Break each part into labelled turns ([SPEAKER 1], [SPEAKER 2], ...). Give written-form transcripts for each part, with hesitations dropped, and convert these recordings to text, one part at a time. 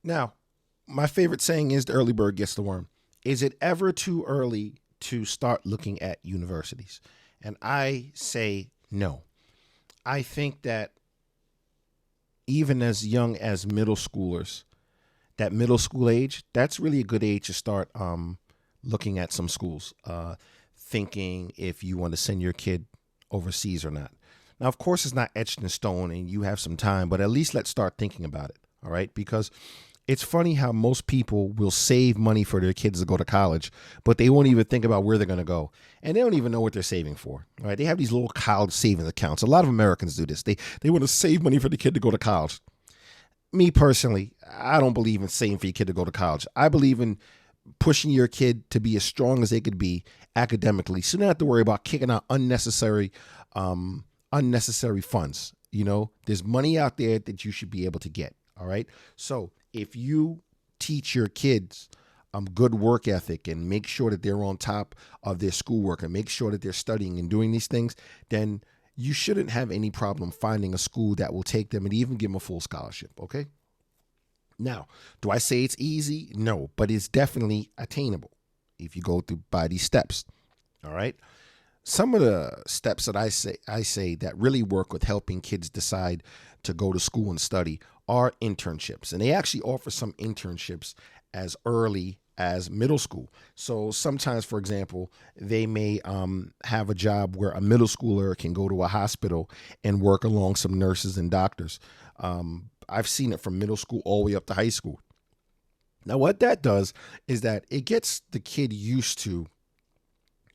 [SPEAKER 1] Now, my favorite saying is the early bird gets the worm. Is it ever too early to start looking at universities? And I say no. I think that even as young as middle schoolers, that middle school age, that's really a good age to start looking at some schools, thinking if you want to send your kid overseas or not. Now, of course, it's not etched in stone and you have some time, but at least let's start thinking about it. All right. Because it's funny how most people will save money for their kids to go to college, but they won't even think about where they're going to go. And they don't even know what they're saving for. Right? They have these little college savings accounts. A lot of Americans do this. They want to save money for the kid to go to college. Me personally, I don't believe in saving for your kid to go to college. I believe in pushing your kid to be as strong as they could be academically, so you don't have to worry about kicking out unnecessary funds. There's money out there that you should be able to get. All right. So if you teach your kids good work ethic and make sure that they're on top of their schoolwork and make sure that they're studying and doing these things, then you shouldn't have any problem finding a school that will take them and even give them a full scholarship. Okay. Now, do I say it's easy? No, but it's definitely attainable if you go through by these steps. All right. Some of the steps that I say that really work with helping kids decide to go to school and study are internships. And they actually offer some internships as early as middle school. So sometimes, for example, they may have a job where a middle schooler can go to a hospital and work along some nurses and doctors. I've seen it from middle school all the way up to high school. Now, what that does is that it gets the kid used to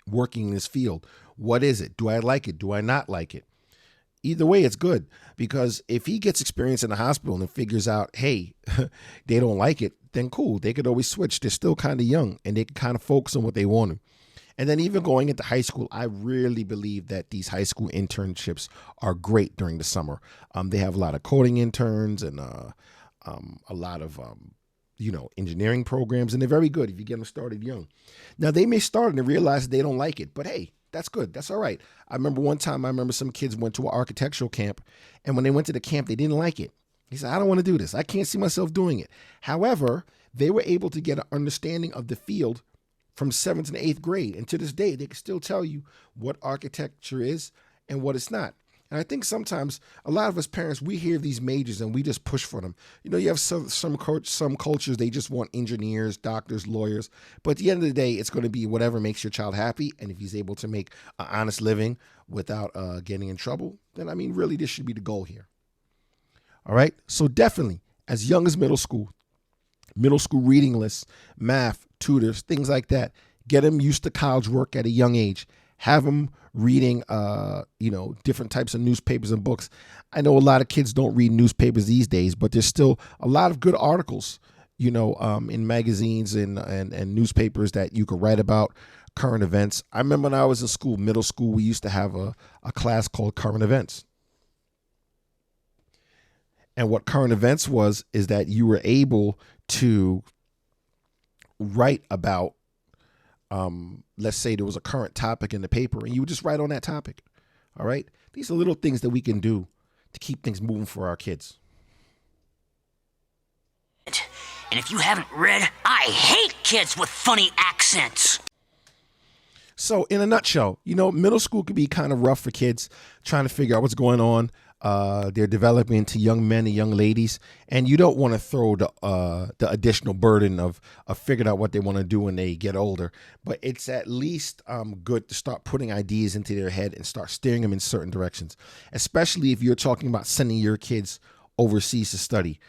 [SPEAKER 1] working in this field. What is it? Do I like it? Do I not like it? Either way, it's good, because if he gets experience in the hospital and figures out, hey, they don't like it, then cool. They could always switch. They're still kind of young and they can kind of focus on what they want to. And then even going into high school, I really believe that these high school internships are great during the summer. They have a lot of coding interns and a lot of engineering programs, and they're very good if you get them started young. Now, they may start and they realize they don't like it, but hey, that's good. That's all right. I remember one time, some kids went to an architectural camp, and when they went to the camp, they didn't like it. He said, I don't want to do this. I can't see myself doing it. However, they were able to get an understanding of the field from 7th and 8th grade. And to this day, they can still tell you what architecture is and what it's not. And I think sometimes a lot of us parents, we hear these majors and we just push for them. You have some cultures, they just want engineers, doctors, lawyers. But at the end of the day, it's going to be whatever makes your child happy. And if he's able to make an honest living without getting in trouble, then really this should be the goal here. All right. So definitely as young as middle school reading lists, math, tutors, things like that, get them used to college work at a young age. Have them reading, different types of newspapers and books. I know a lot of kids don't read newspapers these days, but there's still a lot of good articles, in magazines and newspapers that you could write about current events. I remember when I was in school, middle school, we used to have a class called current events. And what current events is that you were able to write about, let's say there was a current topic in the paper and you would just write on that topic. All right. These are little things that we can do to keep things moving for our kids.
[SPEAKER 2] And if you haven't read, I hate kids with funny accents.
[SPEAKER 1] So in a nutshell, middle school could be kind of rough for kids trying to figure out what's going on. They're developing into young men and young ladies, and you don't want to throw the additional burden of figuring out what they want to do when they get older. But it's at least good to start putting ideas into their head and start steering them in certain directions, especially if you're talking about sending your kids overseas to study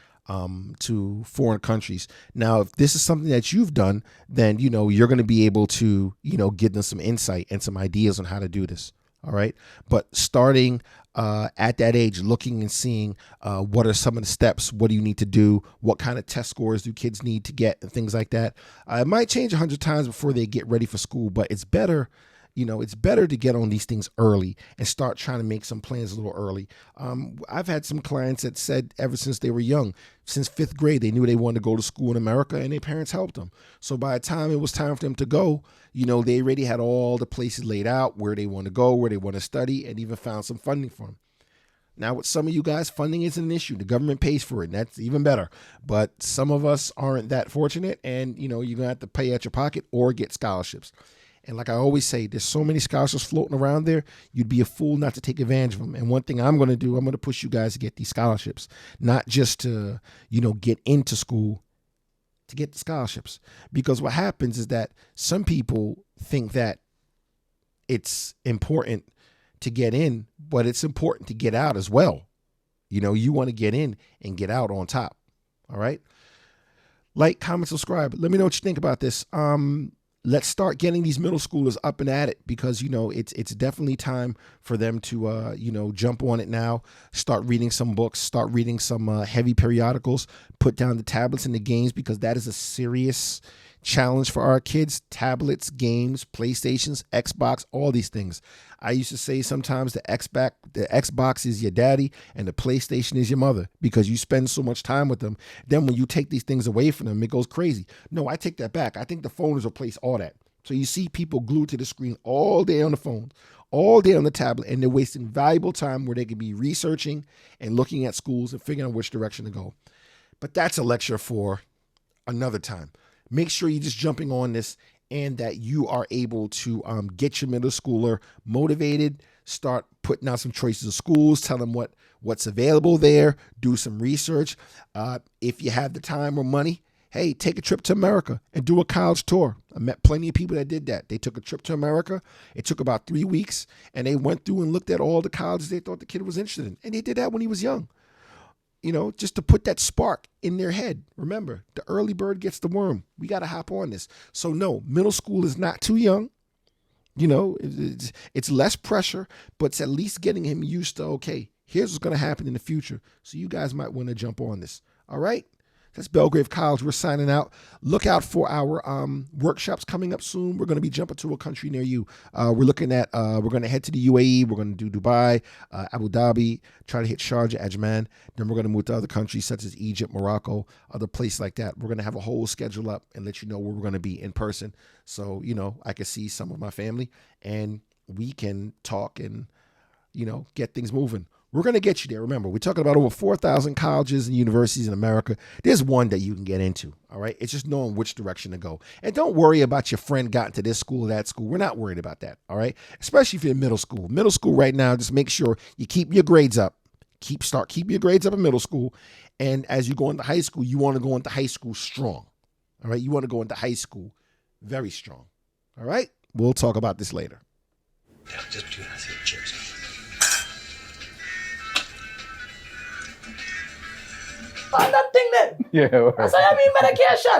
[SPEAKER 1] to foreign countries. Now, if this is something that you've done, then, you're going to be able to, give them some insight and some ideas on how to do this. All right. But starting at that age, looking and seeing what are some of the steps, what do you need to do, what kind of test scores do kids need to get and things like that. It might change 100 times before they get ready for school, but it's better. It's better to get on these things early and start trying to make some plans a little early. I've had some clients that said ever since they were young, since 5th grade, they knew they wanted to go to school in America and their parents helped them. So by the time it was time for them to go, they already had all the places laid out where they want to go, where they want to study, and even found some funding for them. Now, with some of you guys, funding isn't an issue. The government pays for it, and that's even better. But some of us aren't that fortunate, and, you're going to have to pay out your pocket or get scholarships. And like I always say, there's so many scholarships floating around there, you'd be a fool not to take advantage of them. And one thing I'm going to do, I'm going to push you guys to get these scholarships, not just to, get into school, to get the scholarships. Because what happens is that some people think that it's important to get in, but it's important to get out as well. You want to get in and get out on top. All right. Like, comment, subscribe. Let me know what you think about this. Let's start getting these middle schoolers up and at it, because, it's definitely time for them to, jump on it now, start reading some books, start reading some heavy periodicals, put down the tablets and the games, because that is a serious challenge for our kids. Tablets, games, PlayStations, Xbox, all these things. I used to say sometimes the Xbox is your daddy and the PlayStation is your mother, because you spend so much time with them. Then when you take these things away from them, it goes crazy. No, I take that back. I think the phone has replaced all that. So you see people glued to the screen all day on the phone, all day on the tablet, and they're wasting valuable time where they could be researching and looking at schools and figuring out which direction to go. But that's a lecture for another time. Make sure you're just jumping on this and that you are able to get your middle schooler motivated, start putting out some choices of schools, tell them what's available there, do some research. If you have the time or money, hey, take a trip to America and do a college tour. I met plenty of people that did that. They took a trip to America. It took about 3 weeks, and they went through and looked at all the colleges they thought the kid was interested in. And they did that when he was young. Just to put that spark in their head. Remember, the early bird gets the worm. We got to hop on this. So no, middle school is not too young. It's less pressure, but it's at least getting him used to, okay, here's what's going to happen in the future. So you guys might want to jump on this. All right. That's Belgrave College. We're signing out. Look out for our workshops coming up soon. We're going to be jumping to a country near you. We're looking at, we're going to head to the UAE. We're going to do Dubai, Abu Dhabi, try to hit Sharjah, Ajman. Then we're going to move to other countries such as Egypt, Morocco, other places like that. We're going to have a whole schedule up and let you know where we're going to be in person. So, I can see some of my family and we can talk and, get things moving. We're going to get you there. Remember, we're talking about over 4,000 colleges and universities in America. There's one that you can get into, all right? It's just knowing which direction to go. And don't worry about your friend got into this school or that school. We're not worried about that, all right? Especially if you're in middle school. Middle school right now, just make sure you keep your grades up. Keep your grades up in middle school. And as you go into high school, you want to go into high school strong, all right? You want to go into high school very strong, all right? We'll talk about this later.
[SPEAKER 3] Yeah, just between us here. Cheers.
[SPEAKER 4] That thing then.
[SPEAKER 5] Yeah.
[SPEAKER 4] That's what I mean medication.